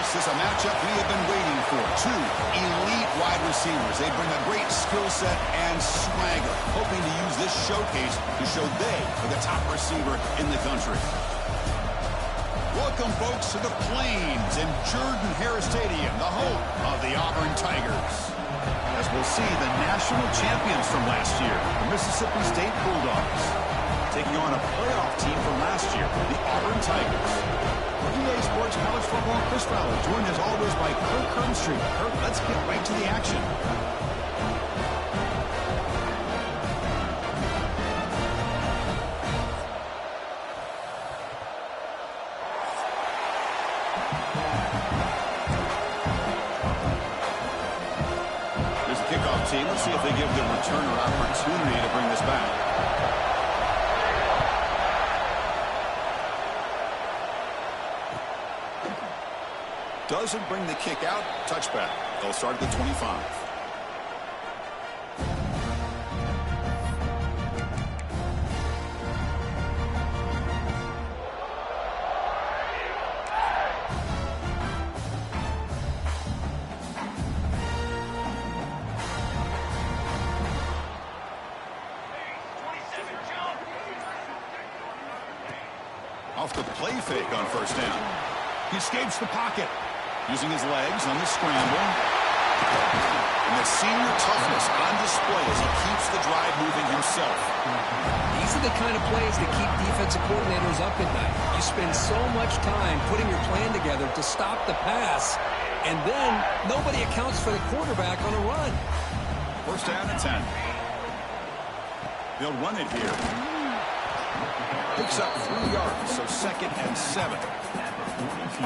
This is a matchup we have been waiting for. Two elite wide receivers. They bring a great skill set and swagger, hoping to use this showcase to show they are the top receiver in the country. Welcome, folks, to the Plains in Jordan-Hare Stadium, the home of the Auburn Tigers. As we'll see, the national champions from last year, the Mississippi State Bulldogs, taking on a playoff team from last year, the Auburn Tigers. For EA Sports College Football, Chris Fowler, joined as always by Kirk Cronstreet. Kirk, let's get right to the action. Here's the kickoff team. Let's see if they give the returner opportunity to bring this back. Doesn't bring the kick out. Touchback. They'll start at the 25. Off the play fake on first down. He escapes the pocket. Using his legs on the scramble. And the senior toughness on display as he keeps the drive moving himself. These are the kind of plays that keep defensive coordinators up at night. You spend so much time putting your plan together to stop the pass, and then nobody accounts for the quarterback on a run. First down and 10. They'll run it here. Picks up 3 yards, so 2nd and 7.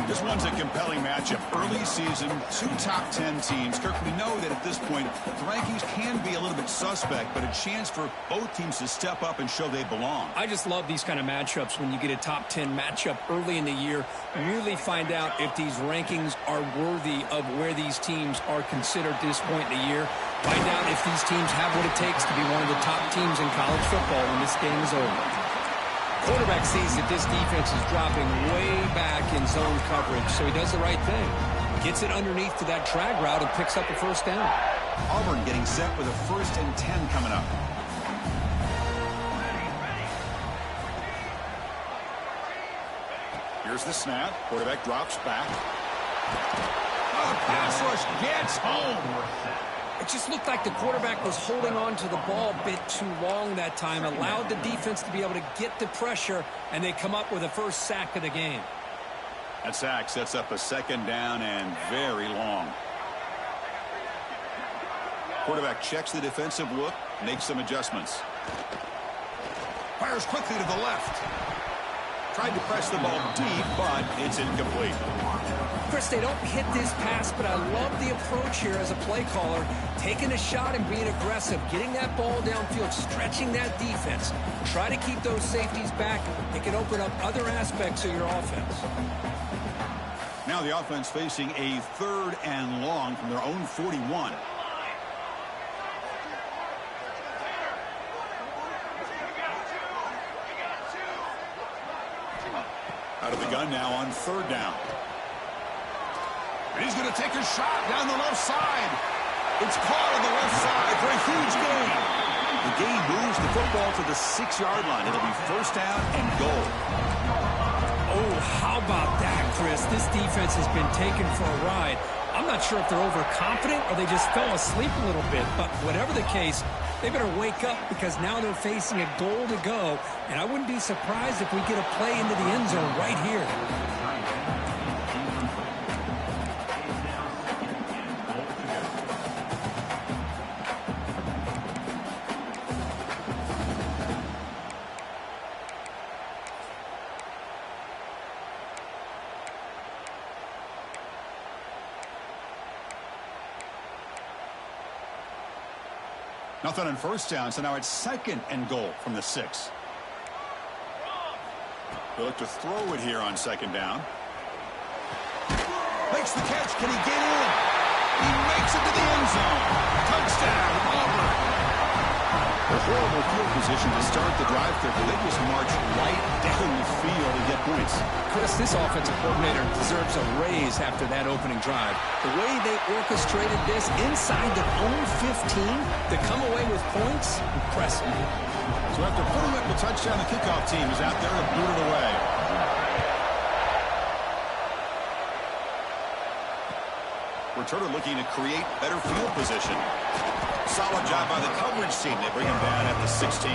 This one's a compelling matchup. Early season, 2 top 10 teams. Kirk, we know that at this point, the rankings can be a little bit suspect, but a chance for both teams to step up and show they belong. I just love these kind of matchups when you get a top 10 matchup early in the year. Really find out if these rankings are worthy of where these teams are considered at this point in the year. Find out if these teams have what it takes to be one of the top teams in college football when this game is over. Quarterback sees that this defense is dropping way back in zone coverage, so he does the right thing. Gets it underneath to that drag route and picks up a first down. Auburn getting set with a 1st and 10 coming up. Here's the snap. Quarterback drops back. Oh, the pass rush gets home. It just looked like the quarterback was holding on to the ball a bit too long that time, allowed the defense to be able to get the pressure, and they come up with a first sack of the game. That sack sets up a 2nd down and very long. Quarterback checks the defensive look, makes some adjustments. Fires quickly to the left. Tried to press the ball deep, but it's incomplete. Chris, they don't hit this pass, but I love the approach here as a play caller. Taking a shot and being aggressive, getting that ball downfield, stretching that defense. Try to keep those safeties back. It can open up other aspects of your offense. Now the offense facing a 3rd and long from their own 41. Out of the gun now on 3rd down. And he's going to take a shot down the left side. It's caught on the left side for a huge gain. The gain moves the football to the 6-yard line. It'll be 1st down and goal. Oh, how about that, Chris? This defense has been taken for a ride. I'm not sure if they're overconfident or they just fell asleep a little bit, but whatever the case, they better wake up because now they're facing a goal to go, and I wouldn't be surprised if we get a play into the end zone right here. Nothing on 1st down, so now it's 2nd and goal from the 6. They'll look to throw it here on 2nd down. Makes the catch. Can he get in? He makes it to the end zone. Touchdown, Auburn. A horrible field position to start the drive there, but they just march right down the field and get points. Chris, this offensive coordinator deserves a raise after that opening drive. The way they orchestrated this inside their own 15 to come away with points, impressive. So after putting up the touchdown, the kickoff team is out there to boot it away. Returner looking to create better field position. Solid job by the coverage team. They bring him down at the 16.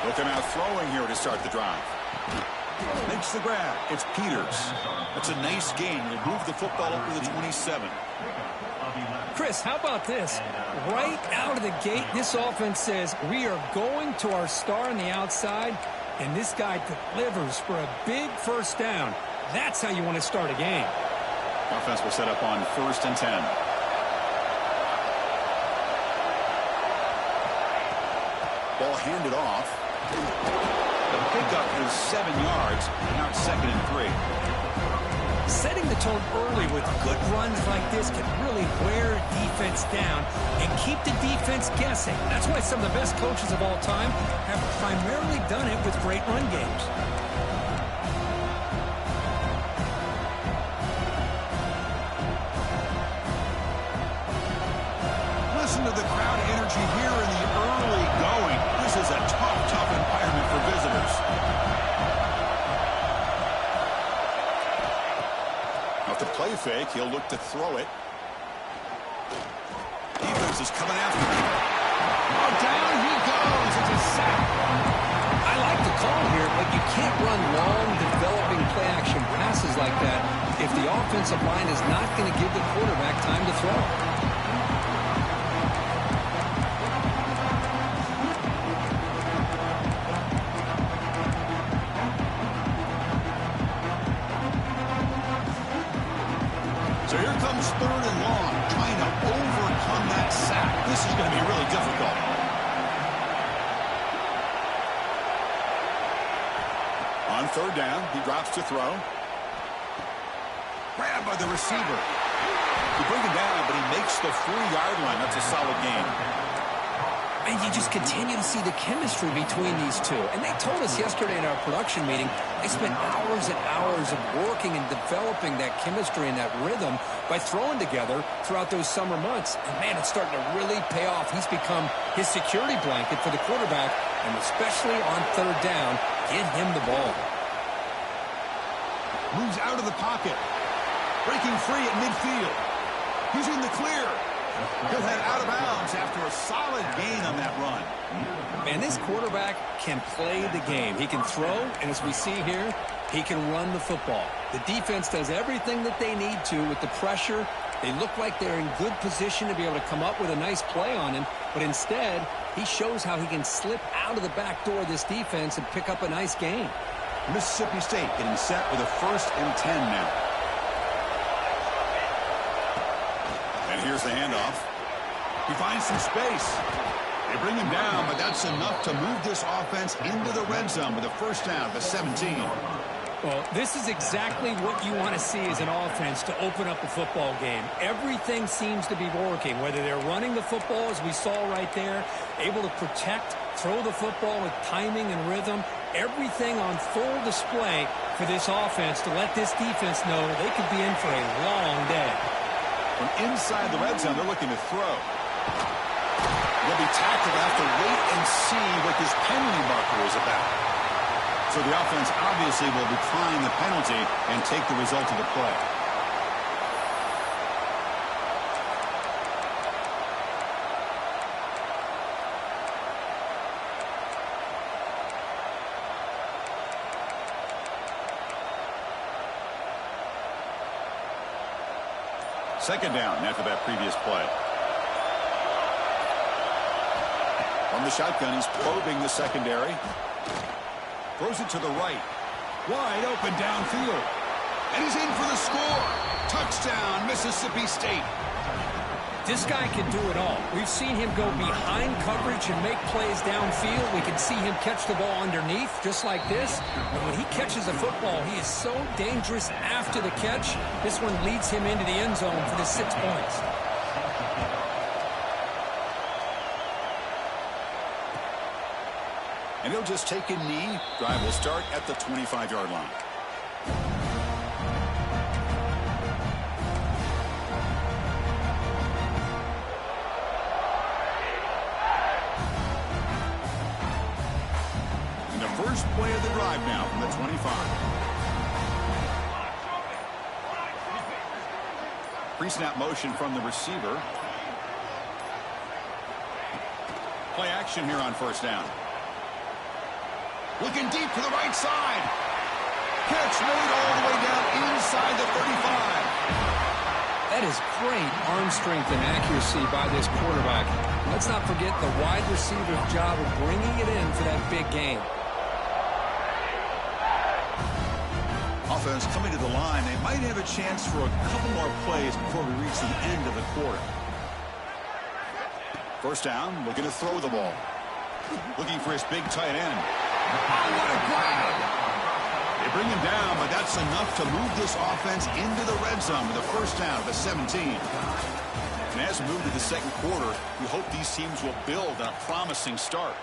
Looking out throwing here to start the drive. Makes the grab. It's Peters. That's a nice gain. He'll move the football over the 27. Chris, how about this? Right out of the gate, this offense says, we are going to our star on the outside, and this guy delivers for a big first down. That's how you want to start a game. Offense will set up on 1st and 10. Ball handed off. The pickup is 7 yards. Now it's 2nd and 3. Setting the tone early with good runs like this can really wear defense down and keep the defense guessing. That's why some of the best coaches of all time have primarily done it with great run games. Listen to the crowd energy here in the early going. This is a tough environment for visitors. Off the play fake, he'll look to throw it. Defense is coming after him. Oh, down he goes. It's a sack. I like the call here, but you can't run long, developing play-action passes like that if the offensive line is not going to give the quarterback time to throw. So here comes 3rd and long, trying to overcome that sack. This is going to be really difficult. On 3rd down, he drops to throw. Grabbed by the receiver. You bring him down, but he makes the 3-yard line. That's a solid gain. And you just continue to see the chemistry between these two. And they told us yesterday in our production meeting, they spent hours and hours of working and developing that chemistry and that rhythm by throwing together throughout those summer months. And, man, it's starting to really pay off. He's become his security blanket for the quarterback, and especially on 3rd down, get him the ball. Moves out of the pocket. Breaking free at midfield. He's in the clear. He'll head out of bounds after a solid gain on that run. Man, this quarterback can play the game. He can throw, and as we see here, he can run the football. The defense does everything that they need to with the pressure. They look like they're in good position to be able to come up with a nice play on him, but instead, he shows how he can slip out of the back door of this defense and pick up a nice gain. Mississippi State getting set with a 1st and 10 now. And here's the handoff. He finds some space. They bring him down, but that's enough to move this offense into the red zone with a 1st down at the 17. Well, this is exactly what you want to see as an offense to open up a football game. Everything seems to be working, whether they're running the football, as we saw right there, able to protect, throw the football with timing and rhythm, everything on full display for this offense to let this defense know they could be in for a long day. From inside the red zone, they're looking to throw. They'll be tackled. They'll have to wait and see what this penalty marker is about. So the offense obviously will decline the penalty and take the result of the play. Second down after that previous play. On the shotgun, he's probing the secondary. Throws it to the right. Wide open downfield. And he's in for the score. Touchdown, Mississippi State. This guy can do it all. We've seen him go behind coverage and make plays downfield. We can see him catch the ball underneath, just like this. But when he catches a football, he is so dangerous after the catch. This one leads him into the end zone for the 6 points. And he'll just take a knee. Drive will start at the 25-yard line. And the first play of the drive now from the 25. Pre-snap motion from the receiver. Play action here on first down. Looking deep to the right side. Catch made all the way down inside the 35. That is great arm strength and accuracy by this quarterback. Let's not forget the wide receiver's job of bringing it in for that big game. Offense coming to the line. They might have a chance for a couple more plays before we reach the end of the quarter. First down, looking to throw the ball. Looking for his big tight end. Oh, what a grab! They bring him down, but that's enough to move this offense into the red zone with a first down at the 17. And as we move to the second quarter, we hope these teams will build on a promising start.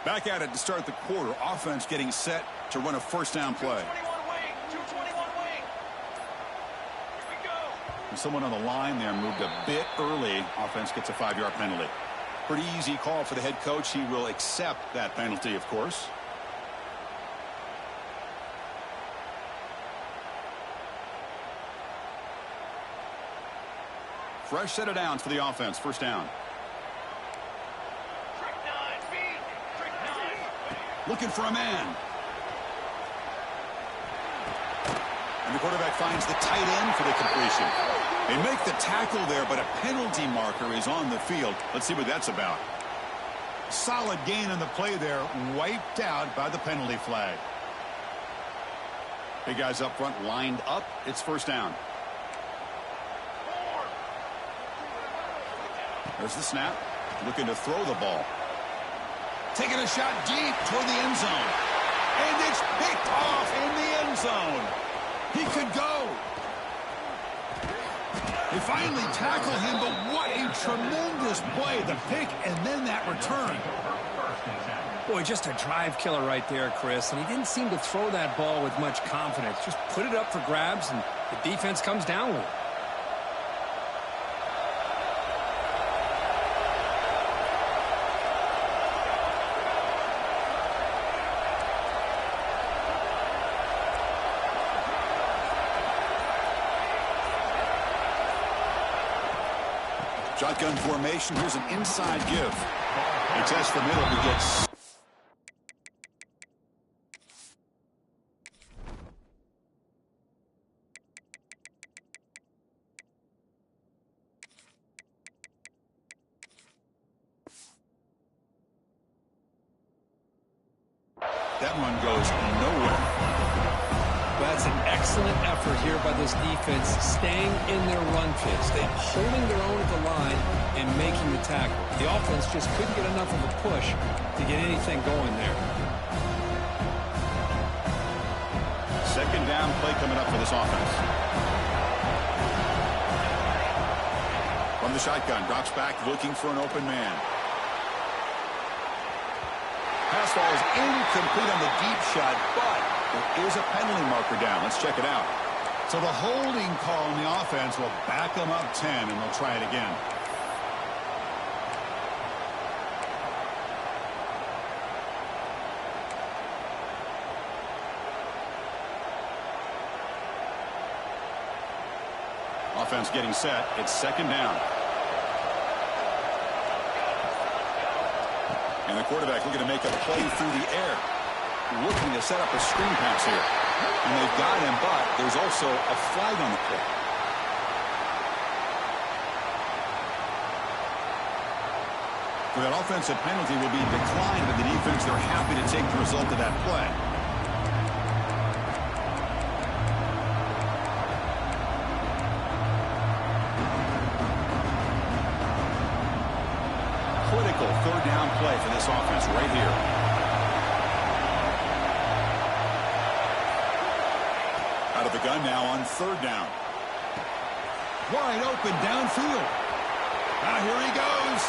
Back at it to start the quarter. Offense getting set to run a first down play. 221 wing. Here we go. And someone on the line there moved a bit early. Offense gets a 5-yard penalty. Pretty easy call for the head coach. He will accept that penalty, of course. Fresh set of downs for the offense. First down. Looking for a man. And the quarterback finds the tight end for the completion. They make the tackle there, but a penalty marker is on the field. Let's see what that's about. Solid gain on the play there, wiped out by the penalty flag. Big guys up front lined up. It's first down. There's the snap. Looking to throw the ball. Taking a shot deep toward the end zone. And it's picked off in the end zone. He could go. They finally tackle him, but what a tremendous play. The pick and then that return. Boy, just a drive killer right there, Chris. And he didn't seem to throw that ball with much confidence. Just put it up for grabs, and the defense comes down with it. Shotgun formation. Here's an inside give. He tests the middle. He gets. That one goes nowhere. That's an excellent effort here by this defense, staying in their run fits. They're holding their own at the line and making the tackle. The offense just couldn't get enough of a push to get anything going there. Second down play coming up for this offense. From the shotgun, drops back looking for an open man. Pass ball is incomplete on the deep shot, but there is a penalty marker down. Let's check it out. So the holding call on the offense will back them up 10, and they'll try it again. Offense getting set. It's second down. And the quarterback looking to make a play through the air. Looking to set up a screen pass here. And they've got him, but there's also a flag on the play. So that offensive penalty will be declined, but the defense, they're happy to take the result of that play. Critical third down play for this offense right here. Out of the gun now on third down. Wide open downfield. Now here he goes.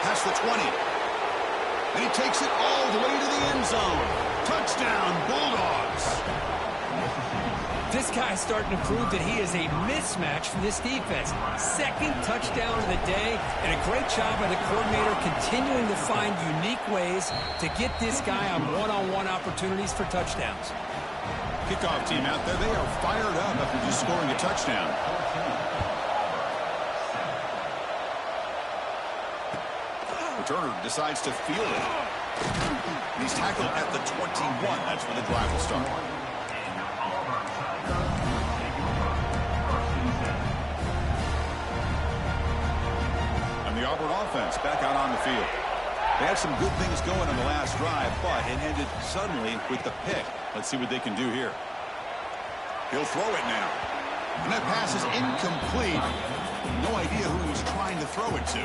Past the 20. And he takes it all the way to the end zone. Touchdown, Bulldogs. This guy's starting to prove that he is a mismatch for this defense. Second touchdown of the day, and a great job by the coordinator continuing to find unique ways to get this guy on one-on-one opportunities for touchdowns. Kickoff team out there, they are fired up after just scoring a touchdown. Returner decides to field it. And he's tackled at the 21. That's where the drive will start. And the Auburn offense back out on the field. They had some good things going on the last drive, but it ended suddenly with the pick. Let's see what they can do here. He'll throw it now. And that pass is incomplete. No idea who he was trying to throw it to.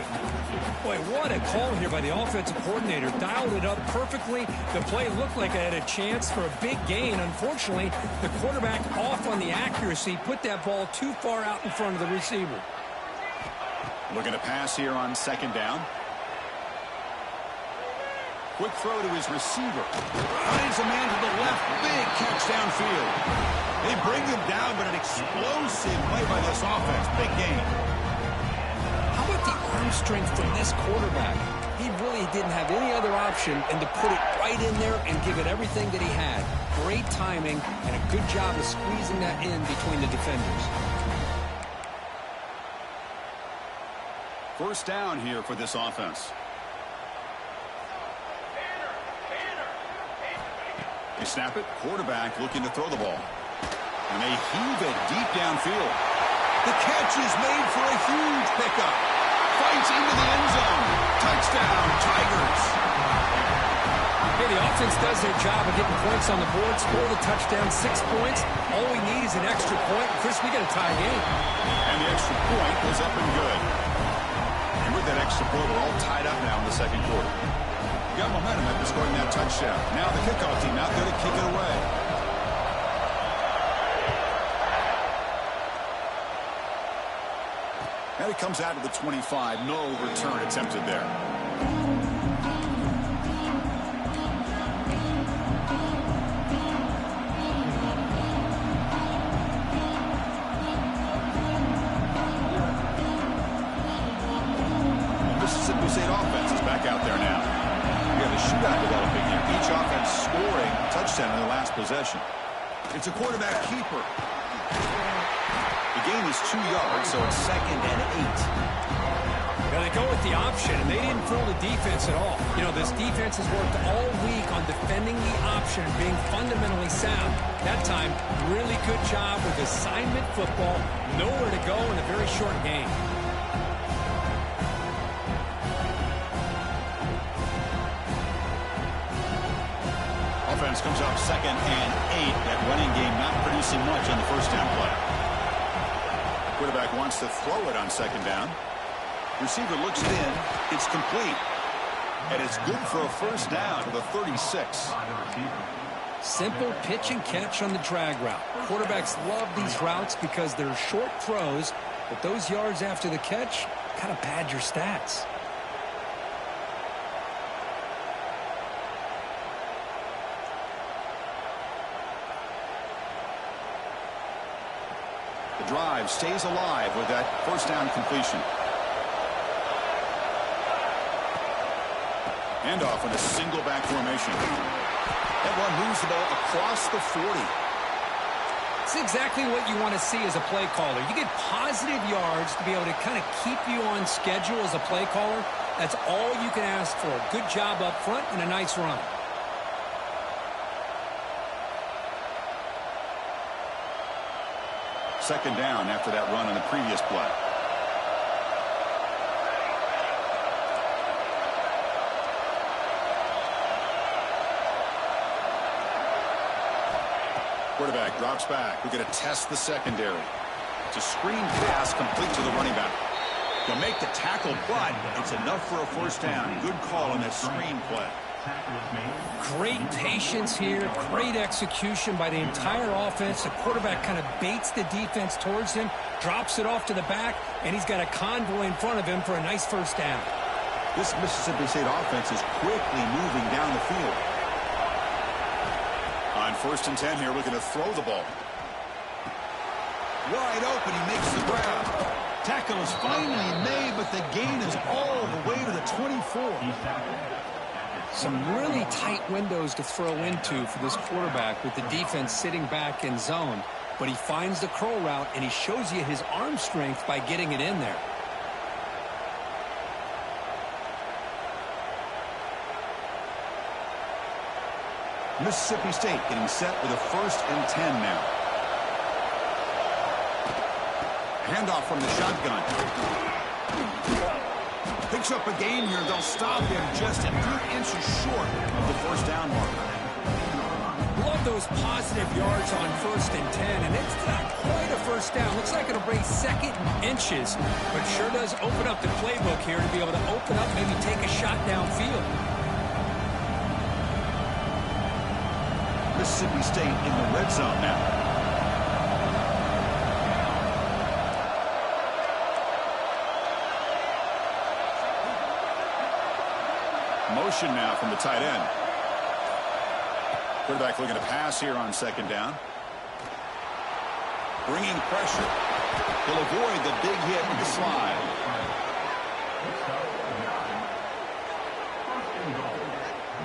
Boy, what a call here by the offensive coordinator. Dialed it up perfectly. The play looked like it had a chance for a big gain. Unfortunately, the quarterback off on the accuracy, put that ball too far out in front of the receiver. Looking to pass here on second down. Quick throw to his receiver. Finds a man to the left. Big catch downfield. They bring him down, but an explosive play by this offense. Big game. How about the arm strength from this quarterback? He really didn't have any other option than to put it right in there and give it everything that he had. Great timing and a good job of squeezing that in between the defenders. First down here for this offense. They snap it. Quarterback looking to throw the ball. And they heave it deep downfield. The catch is made for a huge pickup. Fights into the end zone. Touchdown, Tigers. Hey, the offense does their job of getting points on the board. Score the touchdown, 6 points. All we need is an extra point. Chris, we got a tie game. And the extra point was up and good. And with that extra point, we're all tied up now in the second quarter. We got momentum after scoring that touchdown. Now the kickoff team out there to kick it away. And it comes out to the 25. No return attempted there. The Mississippi State offense is back out there now. We have a shootout developing here. Each offense scoring a touchdown in their last possession. It's a quarterback keeper. The gain is 2 yards, so it's 2nd and 8. Now they go with the option, and they didn't fool the defense at all. You know, this defense has worked all week on defending the option, being fundamentally sound. That time, really good job with assignment football. Nowhere to go in a very short game. Offense comes up 2nd and 8. That running game not producing much on the first down play. Quarterback wants to throw it on second down. Receiver looks it in. It's complete. And it's good for a first down to the 36. Simple pitch and catch on the drag route. Quarterbacks love these routes because they're short throws, but those yards after the catch kind of pad your stats. The drive stays alive with that first down completion. Handoff in a single back formation. That one moves the ball across the 40. It's exactly what you want to see as a play caller. You get positive yards to be able to kind of keep you on schedule as a play caller. That's all you can ask for. Good job up front and a nice run. Second down after that run on the previous play. Quarterback drops back. We're going to test the secondary. It's a screen pass complete to the running back. They'll make the tackle, but it's enough for a first down. Good call on that screen play. Great patience here. Great execution by the entire offense. The quarterback kind of baits the defense towards him, drops it off to the back, and he's got a convoy in front of him for a nice first down. This Mississippi State offense is quickly moving down the field. On 1st and 10 here, we're going to throw the ball. Wide open, he makes the grab. Tackle is finally made, but the gain is all the way to the 24. Some really tight windows to throw into for this quarterback with the defense sitting back in zone. But he finds the curl route, and he shows you his arm strength by getting it in there. Mississippi State getting set with a 1st and 10 now. Handoff from the shotgun. Picks up a gain here. They'll stop him just a few inches short of the first down mark. Love those positive yards on 1st and 10, and it's not quite a first down. Looks like it'll bring 2nd inches, but sure does open up the playbook here to be able to open up, maybe take a shot downfield. Mississippi State in the red zone now. Motion now from the tight end. Quarterback looking to pass here on 2nd down. Bringing pressure. He'll avoid the big hit with the slide.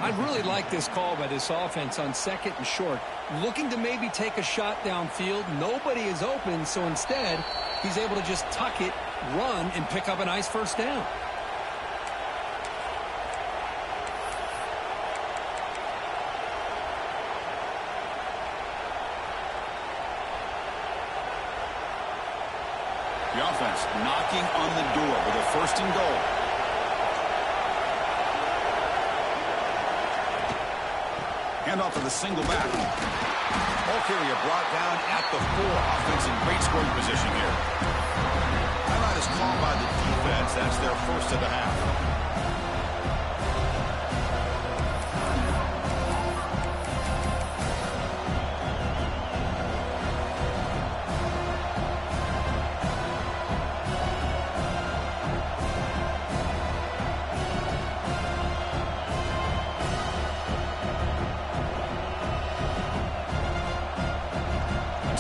I really like this call by this offense on 2nd and short. Looking to maybe take a shot downfield. Nobody is open, so instead, he's able to just tuck it, run, and pick up a nice first down. The offense knocking on the door with a 1st and goal. Handoff for the single back. Ball carrier brought down at the 4. Offense in great scoring position here. Timeout is called by the defense. That's their 1st of the half.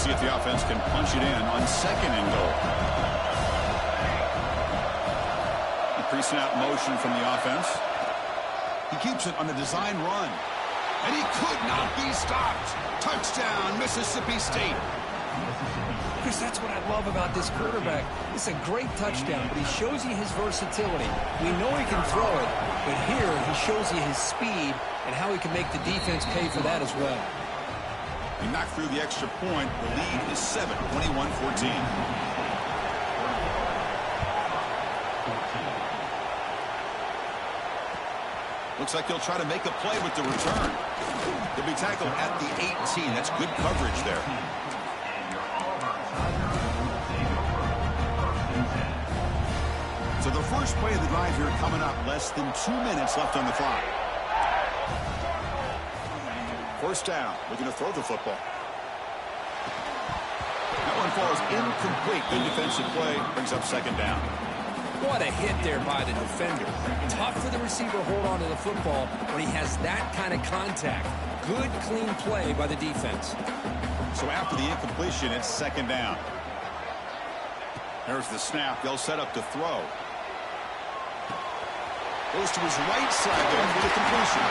See if the offense can punch it in on 2nd and goal. A pre-snap motion from the offense. He keeps it on the design run. And he could not be stopped. Touchdown, Mississippi State. Chris, that's what I love about this quarterback. It's a great touchdown, but he shows you his versatility. We know he can throw it, but here he shows you his speed and how he can make the defense pay for that as well. He knocked through the extra point. The lead is 7, 21-14. Looks like he'll try to make a play with the return. He'll be tackled at the 18. That's good coverage there. So the first play of the drive here coming up. Less than 2 minutes left on the clock. First down. We're going to throw the football. That one falls incomplete. Good defensive play. Brings up 2nd down. What a hit there by the defender. Tough for the receiver to hold on to the football when he has that kind of contact. Good, clean play by the defense. So after the incompletion, it's 2nd down. There's the snap. They'll set up to throw. Goes to his right side there for the completion.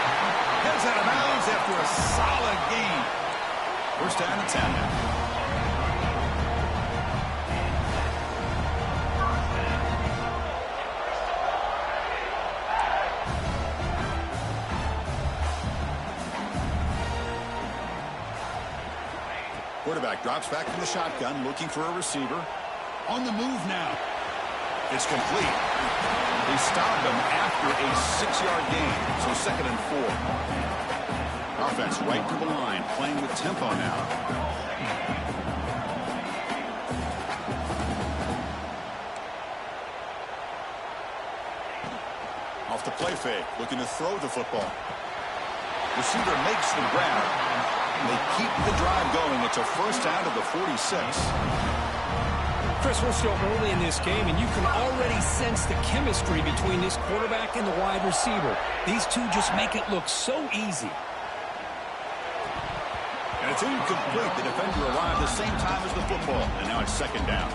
Heads out of bounds after a solid gain. First down and 10 now. Quarterback drops back from the shotgun, looking for a receiver. On the move now. It's complete. They stopped him after a 6-yard gain, so 2nd and 4. Offense right to the line, playing with tempo now. Off the play fake, looking to throw the football. Receiver makes the grab. They keep the drive going. It's a first down to the 46. Chris, we're still early in this game, and you can already sense the chemistry between this quarterback and the wide receiver. These two just make it look so easy. And it's incomplete. The defender arrived the same time as the football, and now it's 2nd down.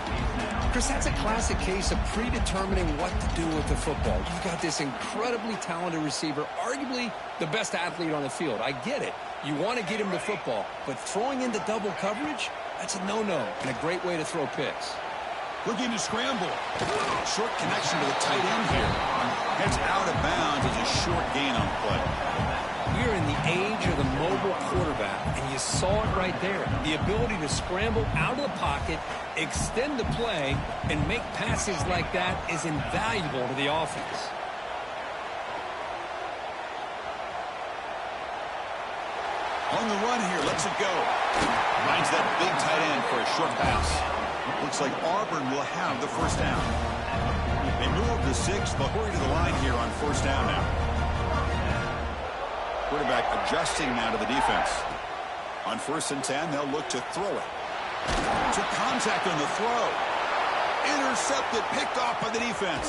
Chris, that's a classic case of predetermining what to do with the football. You've got this incredibly talented receiver, arguably the best athlete on the field. I get it. You want to get him the football, but throwing into double coverage, that's a no-no and a great way to throw picks. Looking to scramble. Short connection to the tight end here. Heads out of bounds as a short gain on play. We're in the age of the mobile quarterback, and you saw it right there. The ability to scramble out of the pocket, extend the play, and make passes like that is invaluable to the offense. On the run here, lets it go. Finds that big tight end for a short pass. Looks like Auburn will have the first down. They move to 6. They'll hurry to the line here on first down now. Quarterback adjusting now to the defense. On 1st and 10, they'll look to throw it. To contact on the throw. Intercepted, picked off by the defense.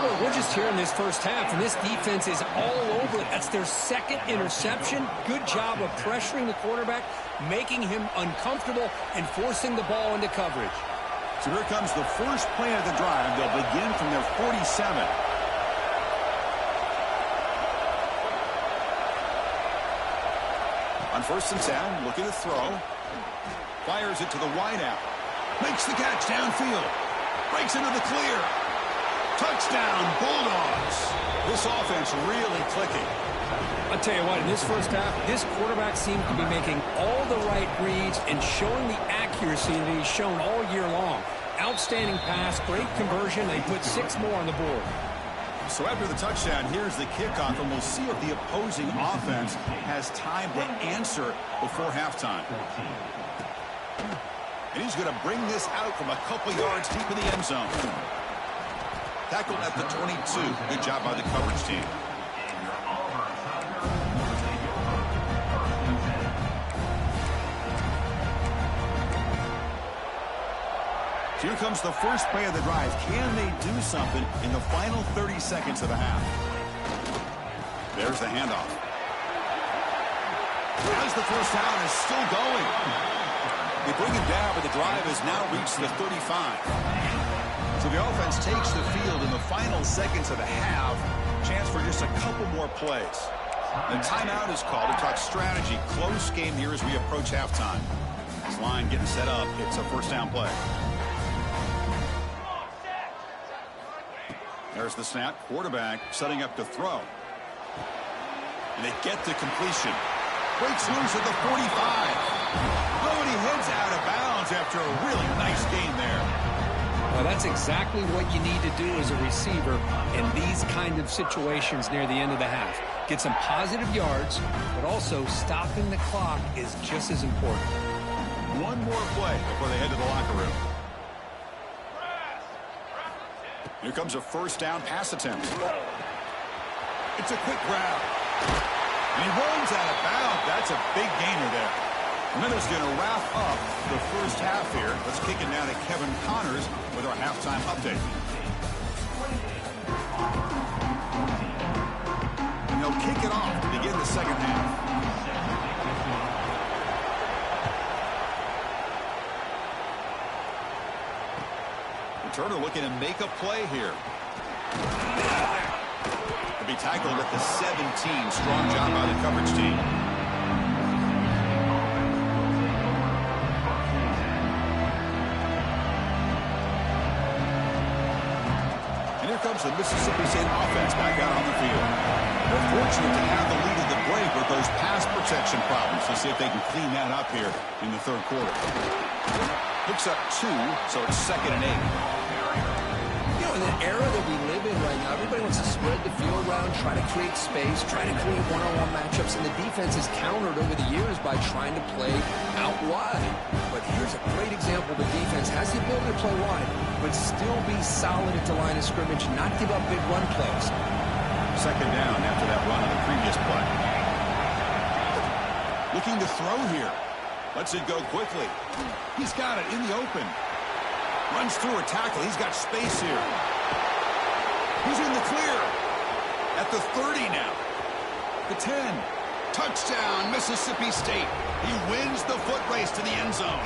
Well, we're just here in this first half, and this defense is all over it. That's their 2nd interception. Good job of pressuring the quarterback, making him uncomfortable, and forcing the ball into coverage. So here comes the first play of the drive. They'll begin from their 47. On 1st and 10, looking to throw. Fires it to the wideout. Makes the catch downfield. Breaks into the clear. Touchdown, Bulldogs. This offense really clicking. I'll tell you what, in this first half, this quarterback seems to be making all the right reads and showing the accuracy that he's shown all year long. Outstanding pass, great conversion. They put 6 more on the board. So after the touchdown, here's the kickoff, and we'll see if the opposing offense has time to answer before halftime. And he's going to bring this out from a couple yards deep in the end zone. Tackled at the 22. Good job by the coverage team. Here comes the first play of the drive. Can they do something in the final 30 seconds of the half? There's the handoff. As the first down is still going. They bring him down, but the drive has now reached the 35. So the offense takes the field in the final seconds of the half. Chance for just a couple more plays. The timeout is called to talk strategy. Close game here as we approach halftime. This line getting set up. It's a first down play. There's the snap. Quarterback setting up to throw. And they get to completion. Breaks loose at the 45. Oh, and he heads out of bounds after a really nice gain there. Well, that's exactly what you need to do as a receiver in these kind of situations near the end of the half. Get some positive yards, but also stopping the clock is just as important. One more play before they head to the locker room. Here comes a first down pass attempt. It's a quick grab. And he runs out of bounds. That's a big gainer there. And then it's going to wrap up the first half here. Let's kick it down to Kevin Connors with our halftime update. And they'll kick it off to begin the second half. Turner looking to make a play here. To be tackled at the 17. Strong job by the coverage team. And here comes the Mississippi State offense back out on the field. They're fortunate to have the lead at the break with those pass protection problems. Let's see if they can clean that up here in the third quarter. Picks up 2, so it's 2nd and 8. You know, in the era that we live in right now, everybody wants to spread the field around, try to create space, try to create one-on-one matchups, and the defense has countered over the years by trying to play out wide. But here's a great example. The defense has the ability to play wide, but still be solid at the line of scrimmage, not give up big run plays. 2nd down after that run on the previous play. Looking to throw here. Lets it go quickly. He's got it in the open. Runs through a tackle. He's got space here. He's in the clear. At the 30 now. The 10. Touchdown, Mississippi State. He wins the foot race to the end zone.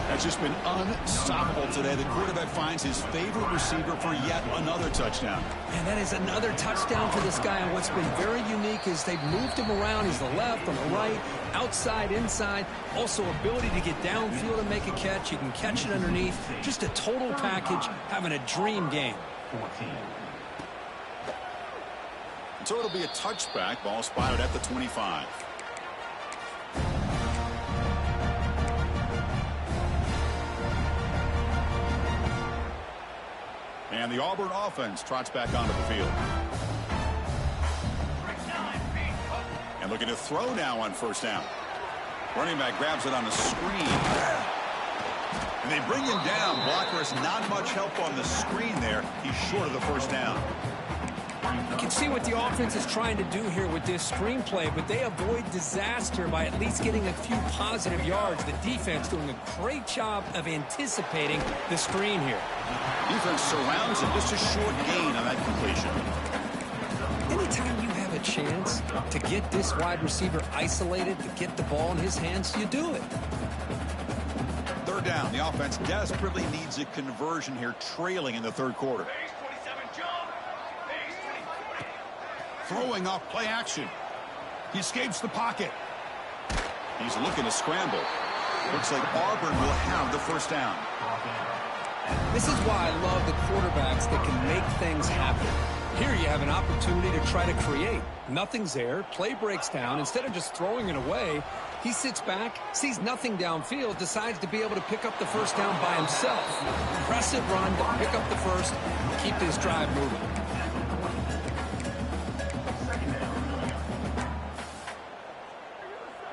That's just been unstoppable today. The quarterback finds his favorite receiver for yet another touchdown. And that is another touchdown for this guy. And what's been very unique is they've moved him around. He's the left, on the right, outside, inside. Also ability to get downfield and make a catch. You can catch it underneath. Just a total package, having a dream game. So it'll be a touchback. Ball spotted at the 25. And the Auburn offense trots back onto the field. And looking to throw now on 1st down. Running back grabs it on the screen. And they bring him down. Blocker has not much help on the screen there. He's short of the 1st down. You can see what the offense is trying to do here with this screenplay, but they avoid disaster by at least getting a few positive yards. The defense doing a great job of anticipating the screen here. Defense surrounds him. Just a short gain on that completion. Anytime you have a chance to get this wide receiver isolated, to get the ball in his hands, you do it. 3rd down. The offense desperately needs a conversion here, trailing in the 3rd quarter. Throwing off play action. He escapes the pocket. He's looking to scramble. Looks like Auburn will have the 1st down. This is why I love the quarterbacks that can make things happen. Here you have an opportunity to try to create. Nothing's there. Play breaks down. Instead of just throwing it away, he sits back, sees nothing downfield, decides to be able to pick up the 1st down by himself. Impressive run to pick up the 1st, keep this drive moving.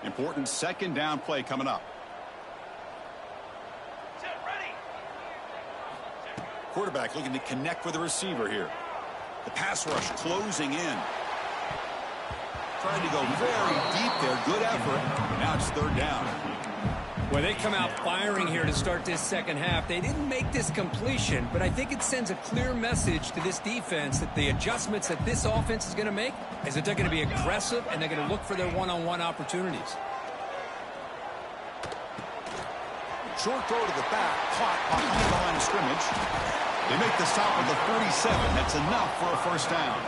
Important 2nd down play coming up. Quarterback looking to connect with the receiver here. The pass rush closing in. Trying to go very deep there. Good effort. Now it's 3rd down. Well, they come out firing here to start this 2nd half. They didn't make this completion, but I think it sends a clear message to this defense that the adjustments that this offense is going to make is that they're going to be aggressive and they're going to look for their one-on-one opportunities. Short throw to the back, caught behind the line of scrimmage. They make the stop at the 47. That's enough for a 1st down.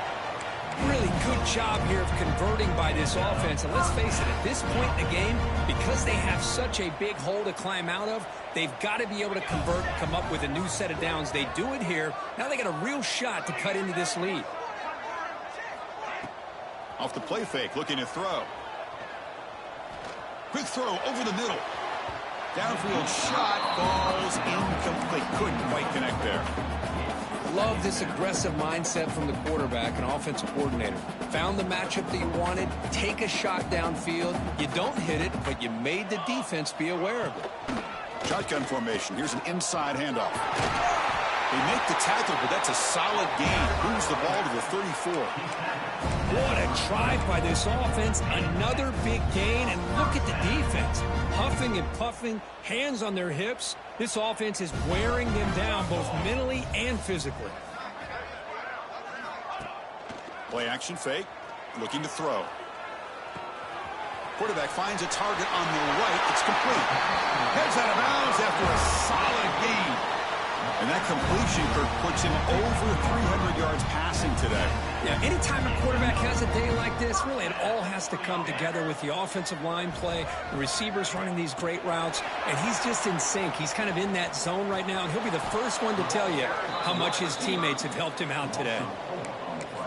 Really good job here of converting by this offense. And let's face it, at this point in the game, because they have such a big hole to climb out of, they've got to be able to convert and come up with a new set of downs. They do it here. Now they got a real shot to cut into this lead. Off the play fake, looking to throw. Quick throw over the middle. Downfield shot falls incomplete. Couldn't quite connect there. Love this aggressive mindset from the quarterback and offensive coordinator. Found the matchup that you wanted, take a shot downfield. You don't hit it, but you made the defense be aware of it. Shotgun formation. Here's an inside handoff. They make the tackle, but that's a solid gain. Moves the ball to the 34. What a drive by this offense. Another big gain, and look at the defense. Huffing and puffing, hands on their hips. This offense is wearing them down both mentally and physically. Play action fake. Looking to throw. Quarterback finds a target on the right. It's complete. Heads out of bounds after a solid gain. And that completion, Kirk, puts him over 300 yards passing today. Yeah, anytime a quarterback has a day like this, really it all has to come together with the offensive line play, the receivers running these great routes, and he's just in sync. He's kind of in that zone right now, and he'll be the first one to tell you how much his teammates have helped him out today.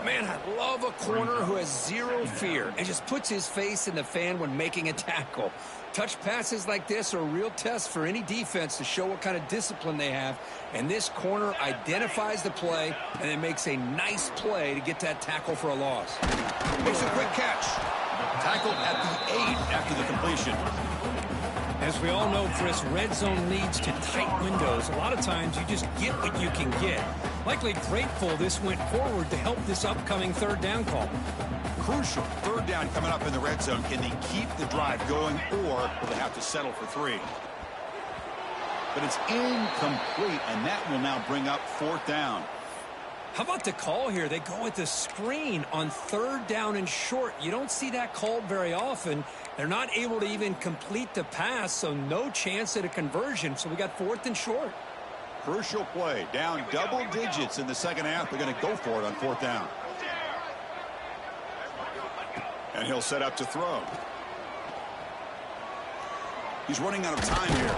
Man, I love a corner who has zero fear and just puts his face in the fan when making a tackle. Touch passes like this are a real test for any defense to show what kind of discipline they have. And this corner identifies the play and then makes a nice play to get that tackle for a loss. Makes a quick catch. Tackled at the 8 after the completion. As we all know, Chris, red zone leads to tight windows. A lot of times you just get what you can get. Likely grateful this went forward to help this upcoming third down call. Crucial third down coming up in the red zone. Can they keep the drive going, or will they have to settle for 3? But it's incomplete, and that will now bring up 4th down. How about the call here? They go with the screen on third down and short. You don't see that called very often. They're not able to even complete the pass, so no chance at a conversion. So we got 4th and short. Crucial play. Down double digits in the second half. They're going to go for it on 4th down. And he'll set up to throw. He's running out of time here.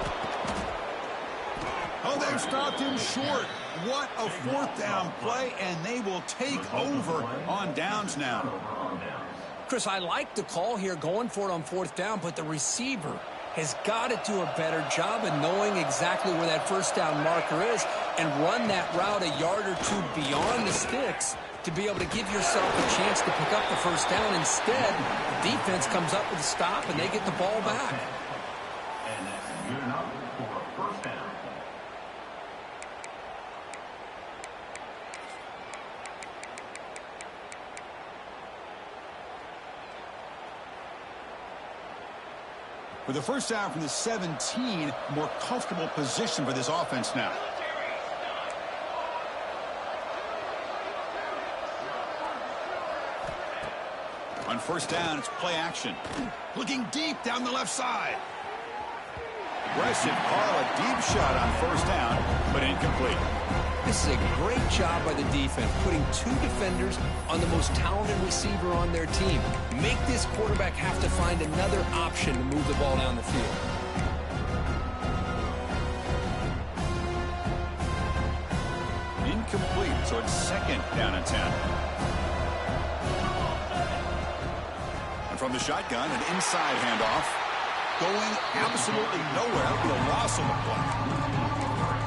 Oh, they've stopped him short. What a 4th down play, and they will take over on downs now. Chris, I like the call here going for it on 4th down, but the receiver has got to do a better job of knowing exactly where that first down marker is and run that route a yard or 2 beyond the sticks to be able to give yourself a chance to pick up the first down. Instead, the defense comes up with a stop, and they get the ball back. For the first down from the 17, more comfortable position for this offense now. On first down, it's play action. Looking deep down the left side. Aggressive call, a deep shot on first down, but incomplete. This is a great job by the defense, putting 2 defenders on the most talented receiver on their team. Make this quarterback have to find another option to move the ball down the field. Incomplete, so it's 2nd down and 10. And from the shotgun, an inside handoff. Going absolutely nowhere. That'll be a loss on the play.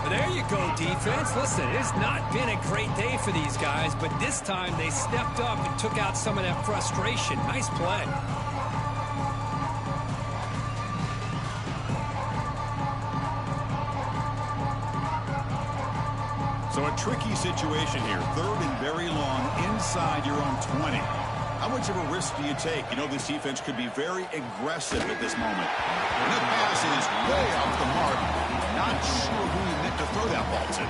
There you go, defense. Listen, it's not been a great day for these guys, but this time they stepped up and took out some of that frustration. Nice play. So a tricky situation here. 3rd and very long inside your own 20. How much of a risk do you take? You know this defense could be very aggressive at this moment. And the pass is way off the mark. Not sure who he meant to throw that ball to.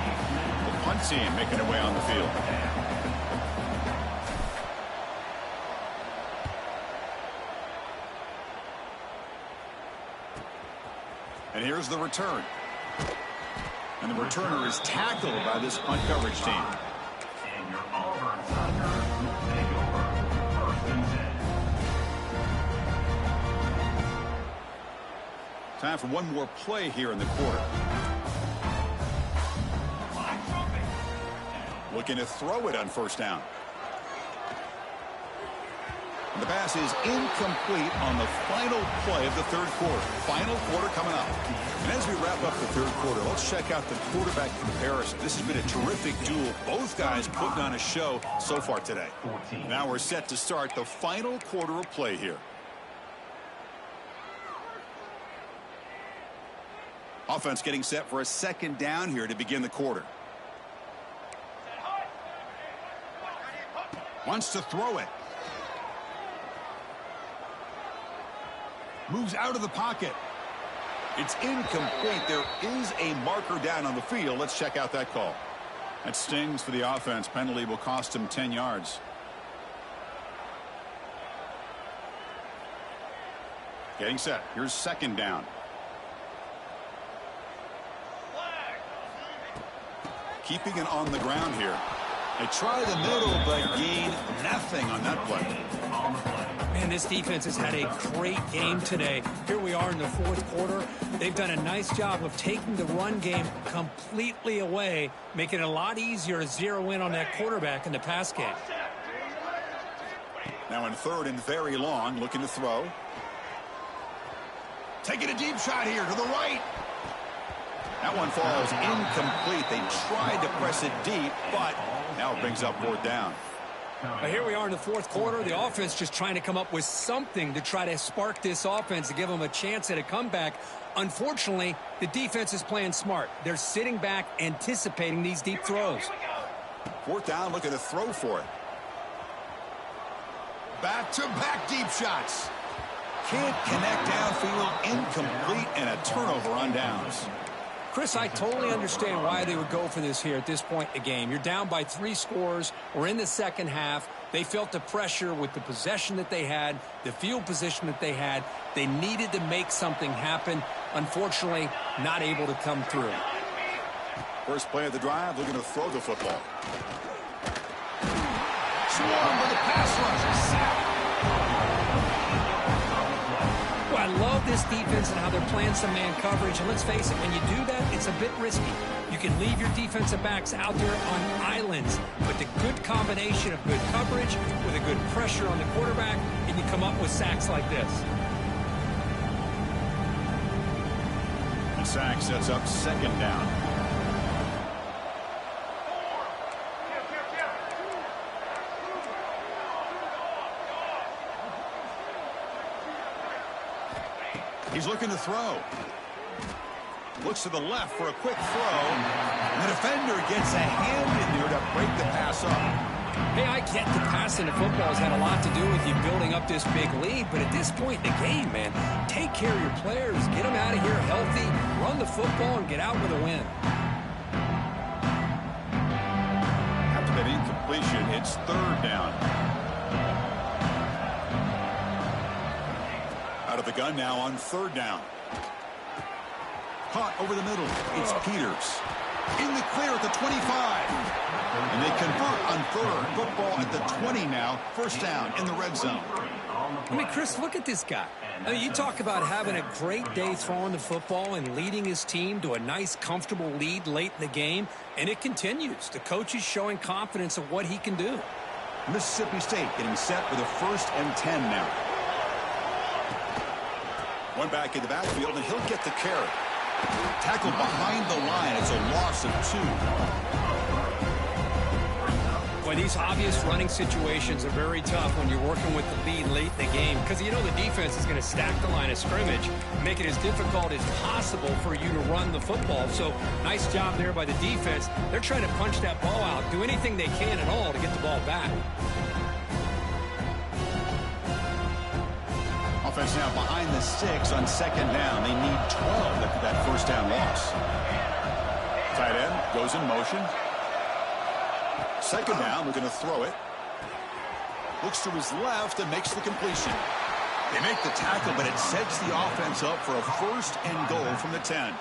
The punt team making their way on the field. And here's the return. And the returner is tackled by this punt coverage team. Time for one more play here in the quarter. Looking to throw it on first down. And the pass is incomplete on the final play of the 3rd quarter. Final quarter coming up. And as we wrap up the 3rd quarter, let's check out the quarterback comparison. This has been a terrific duel. Both guys putting on a show so far today. Now we're set to start the final quarter of play here. Offense getting set for a 2nd down here to begin the quarter. Wants to throw it. Moves out of the pocket. It's incomplete. There is a marker down on the field. Let's check out that call. That stings for the offense. Penalty will cost him 10 yards. Getting set. Here's 2nd down. Keeping it on the ground here. They try the middle, but gain nothing on that play. Man, this defense has had a great game today. Here we are in the 4th quarter. They've done a nice job of taking the run game completely away, making it a lot easier to zero in on that quarterback in the pass game. Now in third and very long, looking to throw. Taking a deep shot here to the right. That one falls incomplete. They tried to press it deep, but now it brings up fourth down. But here we are in the fourth quarter. The offense just trying to come up with something to try to spark this offense to give them a chance at a comeback. Unfortunately, the defense is playing smart. They're sitting back, anticipating these deep throws. Fourth down, looking to throw for it. Back-to-back deep shots. Can't connect downfield, incomplete, and a turnover on downs. Chris, I totally understand why they would go for this here at this point in the game. You're down by 3 scores. We're in the second half. They felt the pressure with the possession that they had, the field position that they had. They needed to make something happen. Unfortunately, not able to come through. First play of the drive, looking to throw the football. Swarm with a pass rush. Sack. I love this defense and how they're playing some man coverage. And let's face it, when you do that, it's a bit risky. You can leave your defensive backs out there on islands. But the good combination of good coverage with a good pressure on the quarterback, and you come up with sacks like this. The sack sets up second down. He's looking to throw. Looks to the left for a quick throw. And the defender gets a hand in there to break the pass up. Hey, I get the passing of football has had a lot to do with you building up this big lead, but at this point in the game, man, take care of your players. Get them out of here healthy, run the football, and get out with a win. After that incompletion, it's third down. Out of the gun now on third down. Caught over the middle. It's Peters. In the clear at the 25. And they convert on third. Football at the 20 now. First down in the red zone. I mean, Chris, look at this guy. I mean, you talk about having a great day throwing the football and leading his team to a nice, comfortable lead late in the game, and it continues. The coach is showing confidence of what he can do. Mississippi State getting set for the 1st and 10 now. One back in the backfield, and he'll get the carry. Tackled behind the line. It's a loss of 2. Boy, these obvious running situations are very tough when you're working with the lead late in the game because you know the defense is going to stack the line of scrimmage, make it as difficult as possible for you to run the football. So nice job there by the defense. They're trying to punch that ball out, do anything they can at all to get the ball back. Offense now behind the 6 on second down. They need 12 after that first down loss. Tight end goes in motion. Second down, we're going to throw it. Looks to his left and makes the completion. They make the tackle, but it sets the offense up for a 1st and goal from the 10.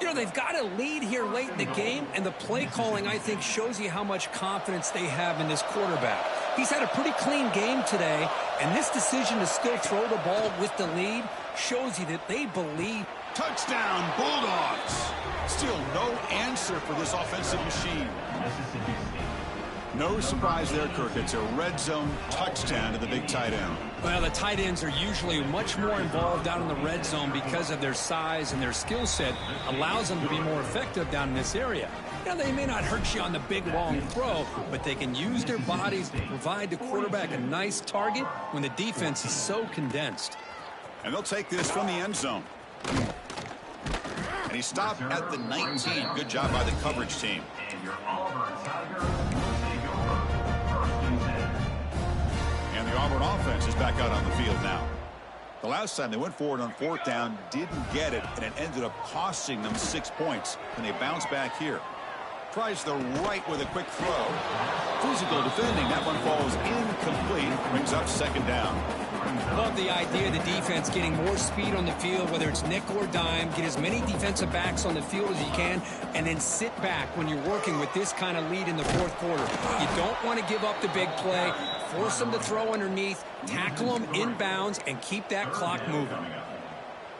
You know, they've got a lead here late in the game, and the play calling, I think, shows you how much confidence they have in this quarterback. He's had a pretty clean game today, and this decision to still throw the ball with the lead shows you that they believe. Touchdown, Bulldogs. Still no answer for this offensive machine. No surprise there, Kirk. It's a red zone touchdown to the big tight end. Well, the tight ends are usually much more involved down in the red zone because of their size and their skill set allows them to be more effective down in this area. You know, they may not hurt you on the big, long throw, but they can use their bodies to provide the quarterback a nice target when the defense is so condensed. And they'll take this from the end zone. And he stopped at the 19. Good job by the coverage team. And the Auburn offense is back out on the field now. The last time they went forward on fourth down, didn't get it, and it ended up costing them 6 points. And they bounce back here. Tries the right with a quick throw. Physical defending. That one falls incomplete. Brings up second down. Love the idea of the defense getting more speed on the field, whether it's nickel or dime. Get as many defensive backs on the field as you can, and then sit back when you're working with this kind of lead in the fourth quarter. You don't want to give up the big play. Force them to throw underneath, tackle them inbounds, and keep that clock moving.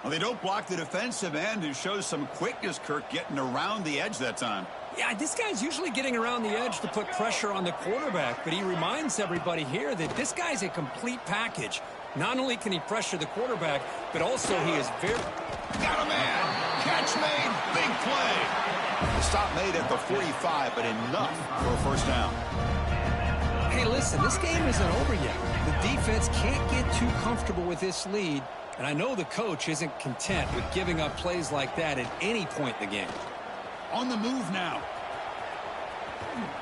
Well, they don't block the defensive end, who shows some quickness, Kirk, getting around the edge that time. Yeah, this guy's usually getting around the edge to put pressure on the quarterback, but he reminds everybody here that this guy's a complete package. Not only can he pressure the quarterback, but also he is very... Got a man. Catch made. Big play. The stop made at the 45, but enough for a first down. Hey, listen, this game isn't over yet. The defense can't get too comfortable with this lead, and I know the coach isn't content with giving up plays like that at any point in the game. On the move now.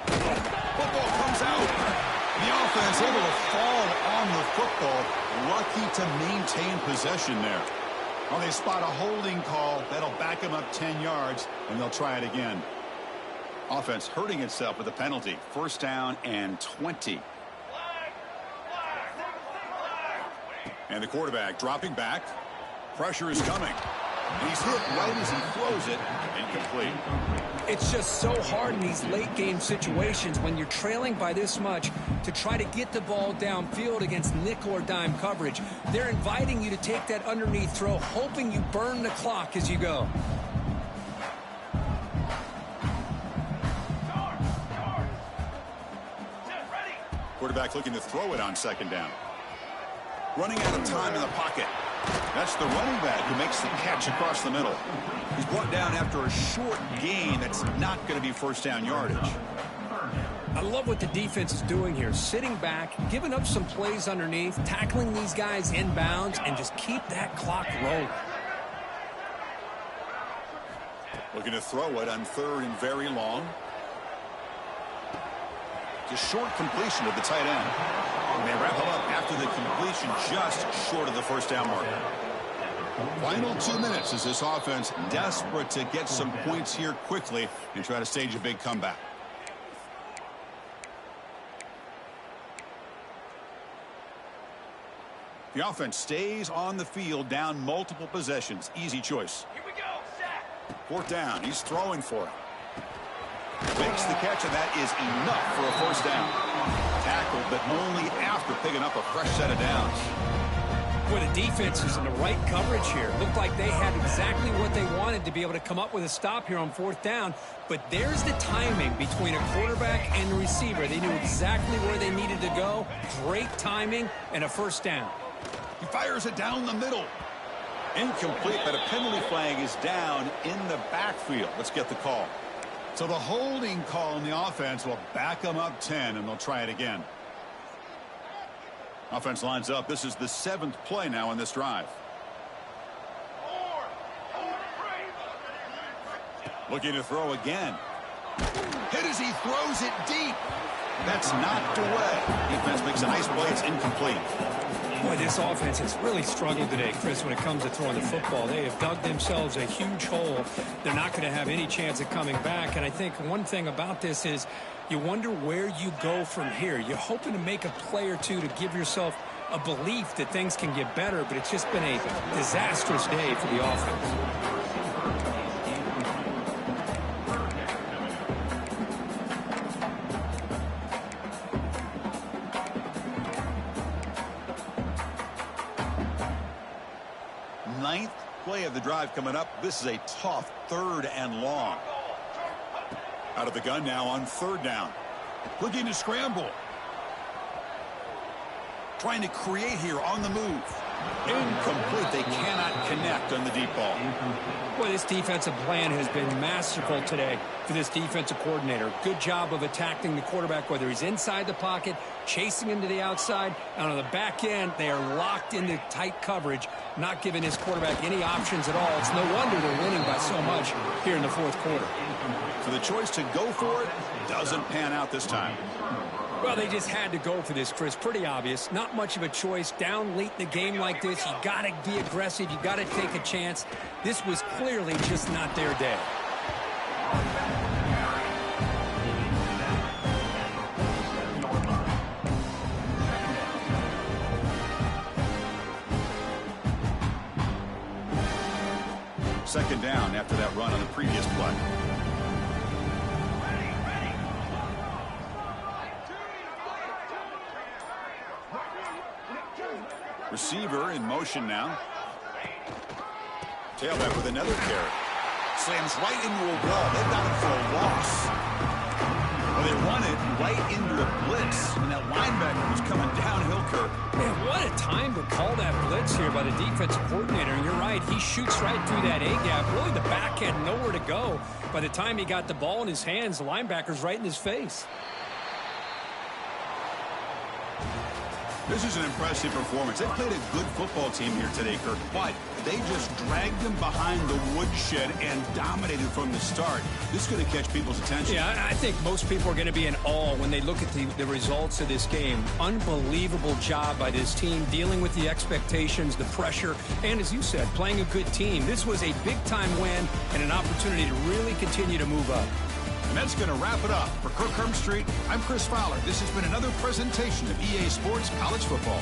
Football comes out. The offense able to fall on the football. Lucky to maintain possession there. Well, they spot a holding call. That'll back them up 10 yards, and they'll try it again. Offense hurting itself with a penalty. First down and 20. And the quarterback dropping back. Pressure is coming. He's hit right as he throws it. Incomplete. It's just so hard in these late game situations when you're trailing by this much to try to get the ball downfield against nickel or dime coverage. They're inviting you to take that underneath throw, hoping you burn the clock as you go. Quarterback looking to throw it on second down. Running out of time in the pocket. That's the running back who makes the catch across the middle. He's brought down after a short gain that's not going to be first down yardage. I love what the defense is doing here. Sitting back, giving up some plays underneath, tackling these guys inbounds, and just keep that clock rolling. Looking to throw it on third and very long. It's a short completion of the tight end. And they wrap him up after the completion just short of the first down marker. Final 2 minutes as this offense desperate to get some points here quickly and try to stage a big comeback. The offense stays on the field down multiple possessions. Easy choice. Here we go. Sack. Fourth down. He's throwing for it. Makes the catch, and that is enough for a first down. Tackled, but only after picking up a fresh set of downs. Boy, the defense is in the right coverage here. Looked like they had exactly what they wanted to be able to come up with a stop here on fourth down. But there's the timing between a quarterback and the receiver. They knew exactly where they needed to go. Great timing and a first down. He fires it down the middle. Incomplete, but a penalty flag is down in the backfield. Let's get the call. So the holding call in the offense will back them up 10, and they'll try it again. Offense lines up. This is the 7th play now in this drive. Looking to throw again. Hit as he throws it deep. That's knocked away. Defense makes a nice play. It's incomplete. Boy, this offense has really struggled today, Chris, when it comes to throwing the football. They have dug themselves a huge hole. They're not going to have any chance of coming back. And I think one thing about this is you wonder where you go from here. You're hoping to make a play or two to give yourself a belief that things can get better, but it's just been a disastrous day for the offense. Ninth play of the drive coming up. This is a tough third and long. Out of the gun now on third down. Looking to scramble. Trying to create here on the move. Incomplete. They cannot connect on the deep ball. Boy, this defensive plan has been masterful today for this defensive coordinator. Good job of attacking the quarterback, whether he's inside the pocket, chasing him to the outside, and on the back end, they are locked into tight coverage, not giving his quarterback any options at all. It's no wonder they're winning by so much here in the fourth quarter. So the choice to go for it doesn't pan out this time. Well, they just had to go for this, Chris. Pretty obvious. Not much of a choice. Down late in the game like this, you got to be aggressive. You got to take a chance. This was clearly just not their day. Second down after that run on the previous play. Receiver in motion now. Tailback with another carry. Slams right into a wall. They've got him for a loss. Well, they run it right into a blitz, and that linebacker was coming downhill, Kirk. Man, what a time to call that blitz here by the defensive coordinator. And you're right, he shoots right through that A-gap. Really, the back had nowhere to go. By the time he got the ball in his hands, the linebacker's right in his face. This is an impressive performance. They played a good football team here today, Kirk, but they just dragged them behind the woodshed and dominated from the start. This is going to catch people's attention. Yeah, I think most people are going to be in awe when they look at the results of this game. Unbelievable job by this team, dealing with the expectations, the pressure, and as you said, playing a good team. This was a big-time win and an opportunity to really continue to move up. And that's going to wrap it up. For Kirk Street, I'm Chris Fowler. This has been another presentation of EA Sports College Football.